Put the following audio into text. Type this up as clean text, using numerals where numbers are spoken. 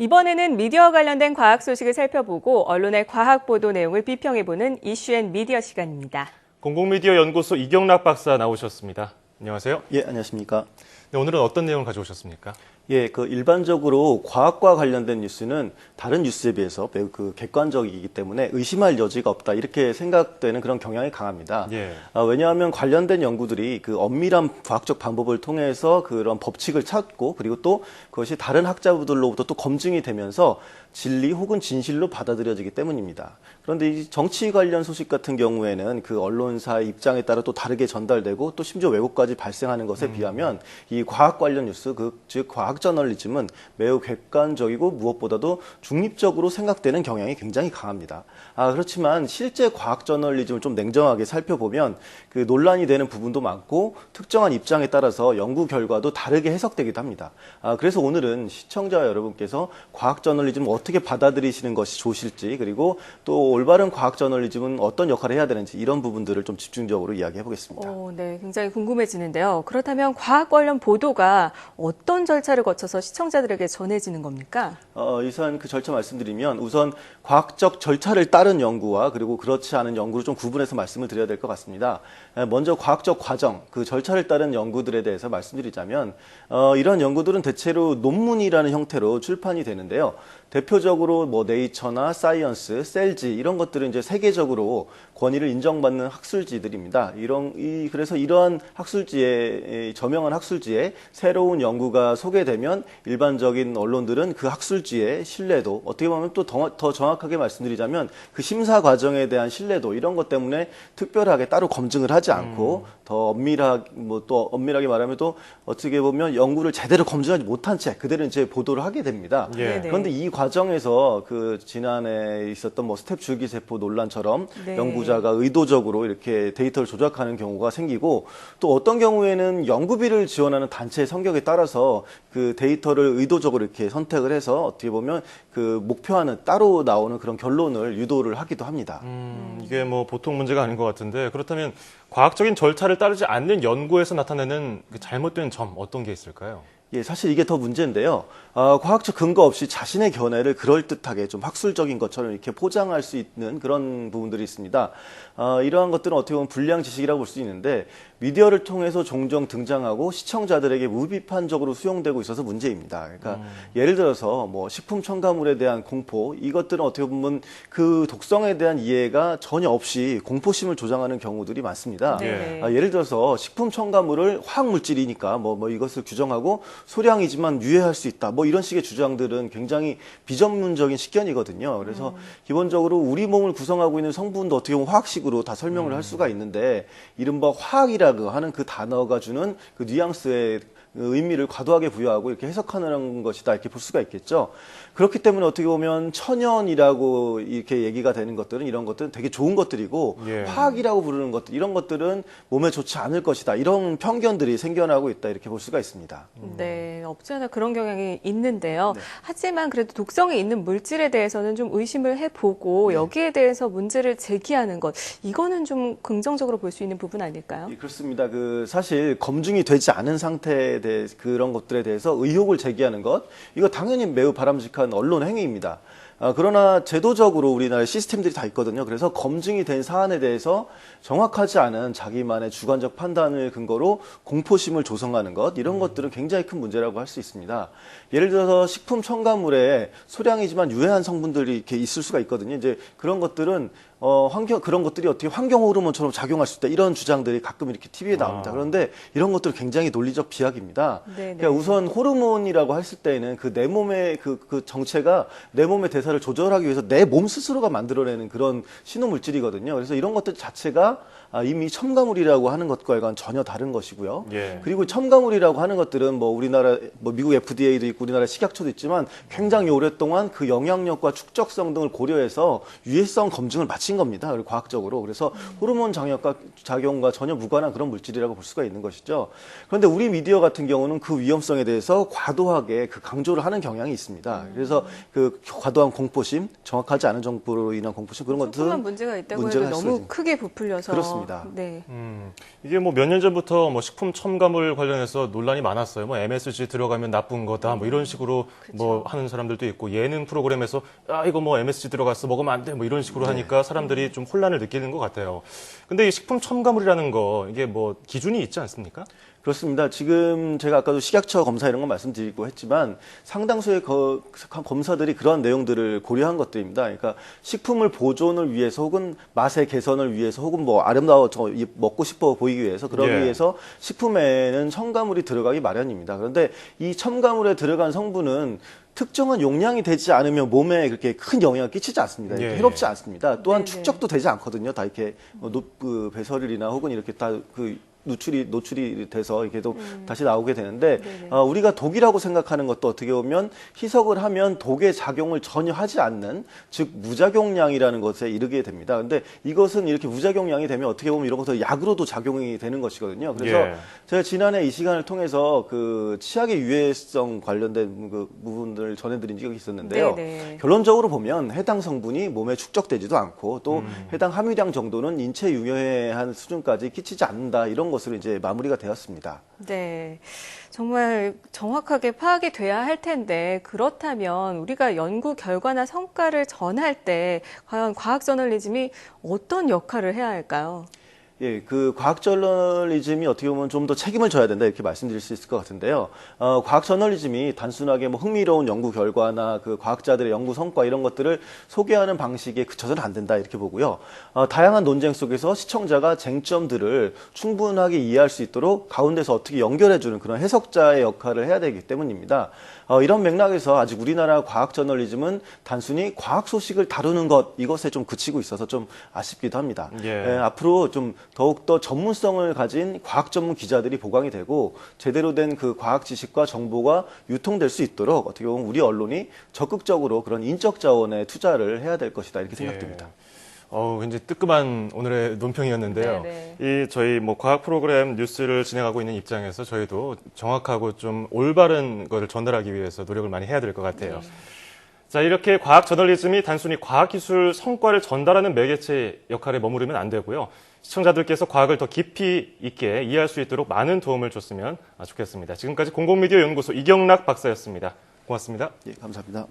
이번에는 미디어와 관련된 과학 소식을 살펴보고 언론의 과학 보도 내용을 비평해보는 이슈앤미디어 시간입니다. 공공미디어 연구소 이경락 박사 나오셨습니다. 안녕하세요. 예, 안녕하십니까. 네, 오늘은 어떤 내용을 가져오셨습니까? 예, 일반적으로 과학과 관련된 뉴스는 다른 뉴스에 비해서 매우 객관적이기 때문에 의심할 여지가 없다 이렇게 생각되는 그런 경향이 강합니다. 예. 왜냐하면 관련된 연구들이 엄밀한 과학적 방법을 통해서 그런 법칙을 찾고 그리고 또 그것이 다른 학자들로부터 또 검증이 되면서 진리 혹은 진실로 받아들여지기 때문입니다. 그런데 이 정치 관련 소식 같은 경우에는 그 언론사의 입장에 따라 또 다르게 전달되고 또 심지어 왜곡까지 발생하는 것에 비하면 이 과학 관련 뉴스, 즉 과학 저널리즘은 매우 객관적이고 무엇보다도 중립적으로 생각되는 경향이 굉장히 강합니다. 그렇지만 실제 과학 저널리즘을 좀 냉정하게 살펴보면 그 논란이 되는 부분도 많고 특정한 입장에 따라서 연구 결과도 다르게 해석되기도 합니다. 그래서 오늘은 시청자 여러분께서 과학 저널리즘을 어떻게 받아들이시는 것이 좋으실지 그리고 또 올바른 과학 저널리즘은 어떤 역할을 해야 되는지 이런 부분들을 좀 집중적으로 이야기해 보겠습니다. 네, 굉장히 궁금해지는데요. 그렇다면 과학 관련 보도가 어떤 절차를 거쳐서 시청자들에게 전해지는 겁니까? 이상 그 절차 말씀드리면 우선 과학적 절차를 따른 연구와 그리고 그렇지 않은 연구를 좀 구분해서 말씀을 드려야 될 것 같습니다. 먼저 과학적 과정, 그 절차를 따른 연구들에 대해서 말씀드리자면 이런 연구들은 대체로 논문이라는 형태로 출판이 되는데요. 대표적으로 네이처나 사이언스, 셀지 이런 것들은 이제 세계적으로 권위를 인정받는 학술지들입니다. 그래서 이러한 학술지에 저명한 학술지에 새로운 연구가 소개되면 일반적인 언론들은 그 학술지의 신뢰도 어떻게 보면 또 더 정확하게 말씀드리자면 그 심사 과정에 대한 신뢰도 이런 것 때문에 특별하게 따로 검증을 하지 않고 더 엄밀하게 말하면 또 어떻게 보면 연구를 제대로 검증하지 못한 채 그대로 이제 보도를 하게 됩니다. 예. 그런데 이 과정에서 지난해 있었던 스텝 줄기세포 논란처럼 네. 연구자가 의도적으로 이렇게 데이터를 조작하는 경우가 생기고 또 어떤 경우에는 연구비를 지원하는 단체의 성격에 따라서 그 데이터를 의도적으로 이렇게 선택을 해서 어떻게 보면 그 목표하는 따로 나오는 그런 결론을 유도를 하기도 합니다. 이게 보통 문제가 아닌 것 같은데 그렇다면 과학적인 절차를 따르지 않는 연구에서 나타내는 그 잘못된 점 어떤 게 있을까요? 예, 사실 이게 더 문제인데요. 과학적 근거 없이 자신의 견해를 그럴듯하게 좀 학술적인 것처럼 이렇게 포장할 수 있는 그런 부분들이 있습니다. 이러한 것들은 어떻게 보면 불량 지식이라고 볼 수 있는데 미디어를 통해서 종종 등장하고 시청자들에게 무비판적으로 수용되고 있어서 문제입니다. 그러니까 예를 들어서 식품 첨가물에 대한 공포 이것들은 어떻게 보면 그 독성에 대한 이해가 전혀 없이 공포심을 조장하는 경우들이 많습니다. 네. 예를 들어서 식품 첨가물을 화학 물질이니까 이것을 규정하고 소량이지만 유해할 수 있다. 이런 식의 주장들은 굉장히 비전문적인 식견이거든요. 그래서 기본적으로 우리 몸을 구성하고 있는 성분도 어떻게 보면 화학식으로 다 설명을 할 수가 있는데 이른바 화학이라고 하는 그 단어가 주는 그 뉘앙스의 의미를 과도하게 부여하고 이렇게 해석하는 것이다 이렇게 볼 수가 있겠죠. 그렇기 때문에 어떻게 보면 천연이라고 이렇게 얘기가 되는 것들은 이런 것들은 되게 좋은 것들이고 예. 화학이라고 부르는 것들 이런 것들은 몸에 좋지 않을 것이다 이런 편견들이 생겨나고 있다 이렇게 볼 수가 있습니다. 네, 없지 않아 그런 경향이 있는데요. 네. 하지만 그래도 독성이 있는 물질에 대해서는 좀 의심을 해보고 여기에 대해서 문제를 제기하는 것 이거는 좀 긍정적으로 볼 수 있는 부분 아닐까요? 예, 그렇습니다. 사실 검증이 되지 않은 상태에 대해 그런 것들에 대해서 의혹을 제기하는 것 이거 당연히 매우 바람직한 언론 행위입니다. 그러나 제도적으로 우리나라에 시스템들이 다 있거든요. 그래서 검증이 된 사안에 대해서 정확하지 않은 자기만의 주관적 판단을 근거로 공포심을 조성하는 것 이런 것들은 굉장히 큰 문제라고 할 수 있습니다. 예를 들어서 식품 첨가물에 소량이지만 유해한 성분들이 이렇게 있을 수가 있거든요. 이제 그런 것들은 그런 것들이 어떻게 환경 호르몬처럼 작용할 수 있다 이런 주장들이 가끔 이렇게 TV에 나옵니다. 그런데 이런 것들은 굉장히 논리적 비약입니다. 네네. 그러니까 우선 호르몬이라고 했을 때에는 내 몸의 그 정체가 내 몸의 대사를 조절하기 위해서 내 몸 스스로가 만들어내는 그런 신호물질이거든요. 그래서 이런 것들 자체가 이미 첨가물이라고 하는 것과는 전혀 다른 것이고요. 예. 그리고 첨가물이라고 하는 것들은 우리나라 미국 FDA도 있고 우리나라 식약처도 있지만 굉장히 오랫동안 그 영향력과 축적성 등을 고려해서 유해성 검증을 마친 겁니다. 그리고 과학적으로. 그래서 호르몬 작용과 전혀 무관한 그런 물질이라고 볼 수가 있는 것이죠. 그런데 우리 미디어 같은 경우는 그 위험성에 대해서 과도하게 강조를 하는 경향이 있습니다. 그래서 과도한 공포심, 정확하지 않은 정보로 인한 공포심 그런 것들은 조금만 문제가 있다고 해도 너무 크게 부풀려서 그렇습니다. 그렇습니다. 네. 이게 뭐 몇 년 전부터 뭐 식품 첨가물 관련해서 논란이 많았어요. 뭐 MSG 들어가면 나쁜 거다. 뭐 이런 식으로 뭐 하는 사람들도 있고 예능 프로그램에서 아 이거 뭐 MSG 들어갔어 먹으면 안 돼. 뭐 이런 식으로 하니까 사람들이 좀 혼란을 느끼는 것 같아요. 근데 이 식품 첨가물이라는 거 이게 뭐 기준이 있지 않습니까? 그렇습니다. 지금 제가 아까도 식약처 검사 이런 거 말씀드리고 했지만 상당수의 검사들이 그런 내용들을 고려한 것들입니다. 그러니까 식품을 보존을 위해서 혹은 맛의 개선을 위해서 혹은 뭐 아름다워 먹고 싶어 보이기 위해서 그러기 예. 위해서 식품에는 첨가물이 들어가기 마련입니다. 그런데 이 첨가물에 들어간 성분은 특정한 용량이 되지 않으면 몸에 그렇게 큰 영향을 끼치지 않습니다. 이렇게 예. 해롭지 않습니다. 또한 네네. 축적도 되지 않거든요. 다 이렇게 배설이나 혹은 이렇게 다 노출이 돼서 이렇게 또 다시 나오게 되는데 네네. 우리가 독이라고 생각하는 것도 어떻게 보면 희석을 하면 독의 작용을 전혀 하지 않는 즉 무작용량이라는 것에 이르게 됩니다. 근데 이것은 이렇게 무작용량이 되면 어떻게 보면 이런 것도 약으로도 작용이 되는 것이거든요. 그래서 예. 제가 지난해 이 시간을 통해서 그 치약의 유해성 관련된 그 부분을 전해드린 적이 있었는데요. 네네. 결론적으로 보면 해당 성분이 몸에 축적되지도 않고 또 해당 함유량 정도는 인체 유해한 수준까지 끼치지 않는다 이런 것으로 이제 마무리가 되었습니다. 네. 정말 정확하게 파악이 돼야 할 텐데, 그렇다면 우리가 연구 결과나 성과를 전할 때 과연 과학 저널리즘이 어떤 역할을 해야 할까요? 예, 그 과학 저널리즘이 어떻게 보면 좀 더 책임을 져야 된다 이렇게 말씀드릴 수 있을 것 같은데요. 과학 저널리즘이 단순하게 뭐 흥미로운 연구 결과나 그 과학자들의 연구 성과 이런 것들을 소개하는 방식에 그쳐서는 안 된다 이렇게 보고요. 다양한 논쟁 속에서 시청자가 쟁점들을 충분하게 이해할 수 있도록 가운데서 어떻게 연결해주는 그런 해석자의 역할을 해야 되기 때문입니다. 이런 맥락에서 아직 우리나라 과학 저널리즘은 단순히 과학 소식을 다루는 것 이것에 좀 그치고 있어서 좀 아쉽기도 합니다. 예. 앞으로 좀 더욱더 전문성을 가진 과학 전문 기자들이 보강이 되고 제대로 된 그 과학 지식과 정보가 유통될 수 있도록 어떻게 보면 우리 언론이 적극적으로 그런 인적 자원에 투자를 해야 될 것이다 이렇게 생각됩니다. 굉장히 뜨끔한 오늘의 논평이었는데요. 네네. 이 저희 뭐 과학 프로그램 뉴스를 진행하고 있는 입장에서 저희도 정확하고 좀 올바른 거를 전달하기 위해서 노력을 많이 해야 될 것 같아요. 자, 이렇게 과학 저널리즘이 단순히 과학기술 성과를 전달하는 매개체 역할에 머무르면 안 되고요. 시청자들께서 과학을 더 깊이 있게 이해할 수 있도록 많은 도움을 줬으면 좋겠습니다. 지금까지 공공미디어 연구소 이경락 박사였습니다. 고맙습니다. 예, 감사합니다.